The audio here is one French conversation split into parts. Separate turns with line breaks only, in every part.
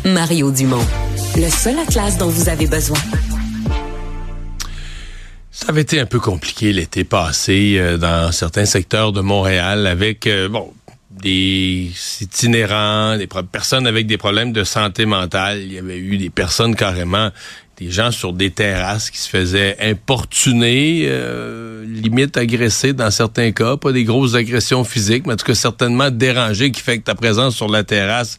Mario Dumont, le seul atlas dont vous avez besoin.
Ça avait été un peu compliqué l'été passé dans certains secteurs de Montréal avec des itinérants, des personnes avec des problèmes de santé mentale. Il y avait eu des personnes carrément, des gens sur des terrasses qui se faisaient importuner, limite agressés dans certains cas, pas des grosses agressions physiques, mais en tout cas certainement dérangés, qui fait que ta présence sur la terrasse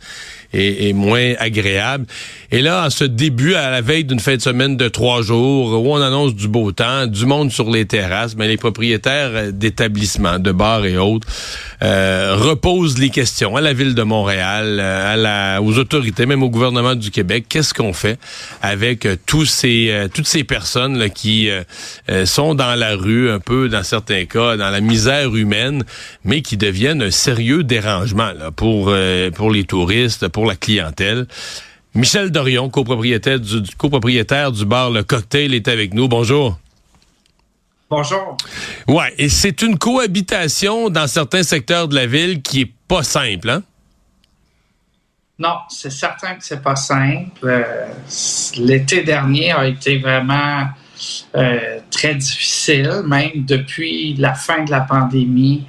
est moins agréable. Et là, en ce début, à la veille d'une fin de semaine de 3 jours, où on annonce du beau temps, du monde sur les terrasses, mais les propriétaires d'établissements, de bars et autres, reposent les questions à la Ville de Montréal, aux autorités, même au gouvernement du Québec. Qu'est-ce qu'on fait avec toutes ces personnes là, qui sont dans la rue, un peu, dans certains cas, dans la misère humaine, mais qui deviennent un sérieux dérangement là, pour les touristes, pour la clientèle. Michel Dorion, copropriétaire du bar Le Cocktail, est avec nous. Bonjour.
Bonjour.
Ouais, et c'est une cohabitation dans certains secteurs de la ville qui est pas simple, hein?
Non, c'est certain que c'est pas simple. L'été dernier a été vraiment très difficile, même depuis la fin de la pandémie.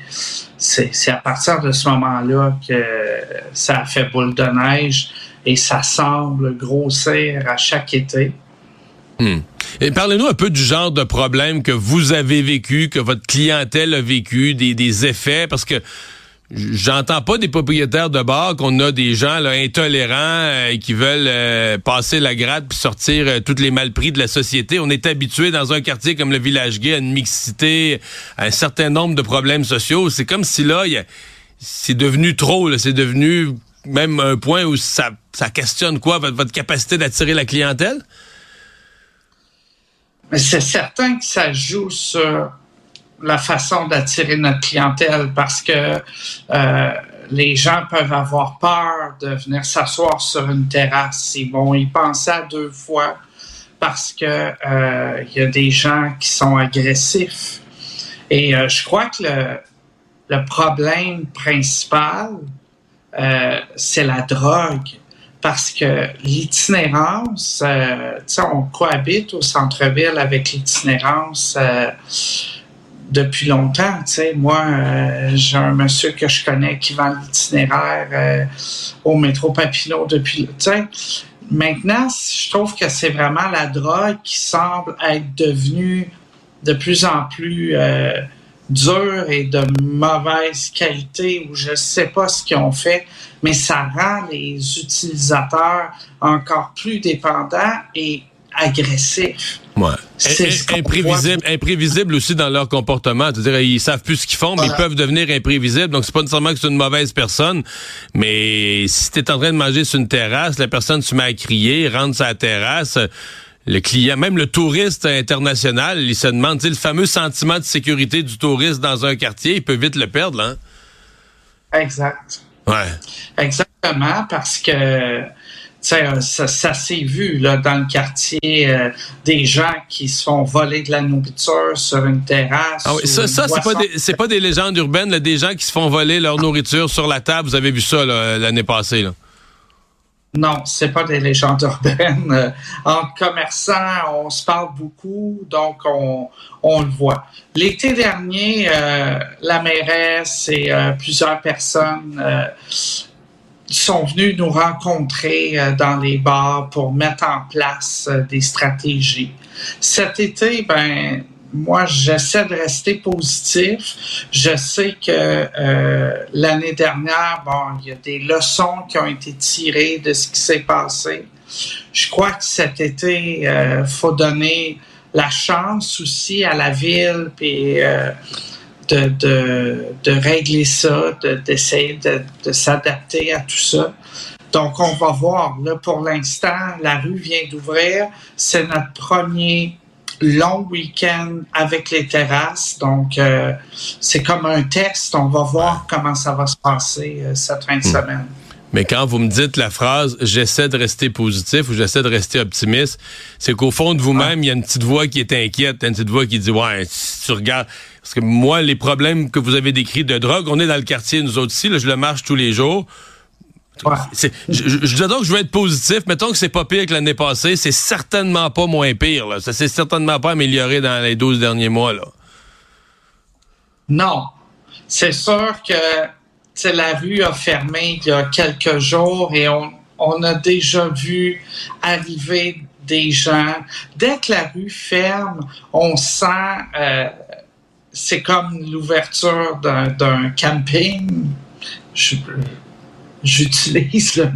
C'est à partir de ce moment-là que ça a fait boule de neige et ça semble grossir à chaque été.
Et parlez-nous un peu du genre de problème que vous avez vécu, que votre clientèle a vécu, des effets, parce que j'entends pas des propriétaires de bars qu'on a des gens là, intolérants qui veulent passer la gratte puis sortir tous les malpris de la société. On est habitué dans un quartier comme le Village Gay à une mixité, à un certain nombre de problèmes sociaux. C'est comme si là, c'est devenu trop. Là, c'est devenu même un point où ça questionne quoi, votre capacité d'attirer la clientèle?
Mais c'est certain que ça joue sur la façon d'attirer notre clientèle parce que les gens peuvent avoir peur de venir s'asseoir sur une terrasse. Ils vont y penser à 2 fois parce que y a des gens qui sont agressifs. Et je crois que le problème principal, c'est la drogue. Parce que l'itinérance, on cohabite au centre-ville avec l'itinérance depuis longtemps. Moi, j'ai un monsieur que je connais qui vend l'itinéraire au métro Papineau depuis... Maintenant, je trouve que c'est vraiment la drogue qui semble être devenue de plus en plus dure et de mauvaise qualité, où je ne sais pas ce qu'ils ont fait, mais ça rend les utilisateurs encore plus dépendants et agressifs.
Ouais. Imprévisible aussi dans leur comportement. C'est-à-dire, ils savent plus ce qu'ils font, mais ils peuvent devenir imprévisibles. Donc, c'est pas nécessairement que c'est une mauvaise personne, mais si t'es en train de manger sur une terrasse, la personne se met à crier, rentre sur la terrasse, le client, même le touriste international, il se demande, le fameux sentiment de sécurité du touriste dans un quartier, il peut vite le perdre, là. Hein?
Exact.
Ouais.
Exactement, parce que ça s'est vu là, dans le quartier, des gens qui se font voler de la nourriture sur une terrasse.
Ah oui, ça c'est pas des légendes urbaines, là, des gens qui se font voler leur nourriture sur la table. Vous avez vu ça là, l'année passée, là?
Non, c'est pas des légendes urbaines. En commerçant, on se parle beaucoup, donc on le voit. L'été dernier, la mairesse et plusieurs personnes sont venus nous rencontrer dans les bars pour mettre en place des stratégies. Cet été, moi, j'essaie de rester positif. Je sais que l'année dernière, il y a des leçons qui ont été tirées de ce qui s'est passé. Je crois que cet été, faut donner la chance aussi à la ville puis de régler ça, d'essayer de s'adapter à tout ça. Donc, on va voir. Là, pour l'instant, la rue vient d'ouvrir. C'est notre premier long week-end avec les terrasses. Donc, c'est comme un test. On va voir comment ça va se passer cette fin de semaine.
Mais quand vous me dites la phrase « j'essaie de rester positif » ou « j'essaie de rester optimiste », c'est qu'au fond de vous-même, il y a une petite voix qui est inquiète, une petite voix qui dit « ouais, si tu regardes... » Parce que moi, les problèmes que vous avez décrits de drogue, on est dans le quartier, nous autres ici, là, je le marche tous les jours.
Ouais.
Je dis donc que je veux être positif. Mettons que c'est pas pire que l'année passée. C'est certainement pas moins pire, là. Ça s'est certainement pas amélioré dans les 12 derniers mois, là.
Non. C'est sûr que la rue a fermé il y a quelques jours et on a déjà vu arriver des gens. Dès que la rue ferme, on sent... c'est comme l'ouverture d'un camping. J'utilise la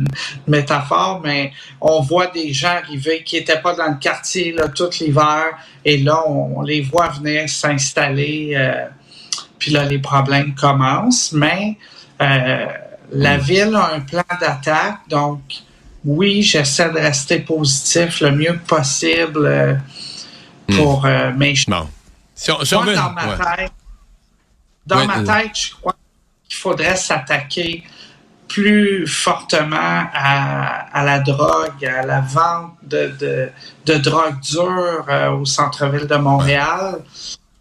métaphore, mais on voit des gens arriver qui n'étaient pas dans le quartier là, tout l'hiver, et là, on les voit venir s'installer, puis là, les problèmes commencent, mais la ville a un plan d'attaque, donc oui, j'essaie de rester positif le mieux possible pour... mais
bon.
Dans ma tête, je crois qu'il faudrait s'attaquer plus fortement à la drogue, à la vente de drogue dure au centre-ville de Montréal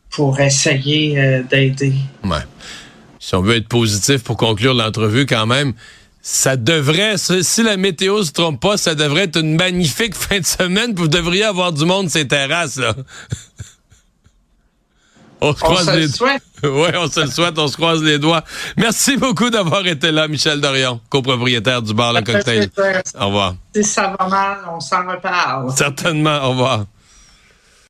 pour essayer d'aider.
Ouais. Si on veut être positif pour conclure l'entrevue quand même, ça devrait, si la météo se trompe pas, ça devrait être une magnifique fin de semaine, puis vous devriez avoir du monde sur ces terrasses, là. On se le souhaite. Oui, on se le souhaite, on se croise les doigts. Merci beaucoup d'avoir été là, Michel Dorion, copropriétaire du bar Le Cocktail. Au revoir.
Si ça va mal, on s'en reparle.
Certainement, au revoir.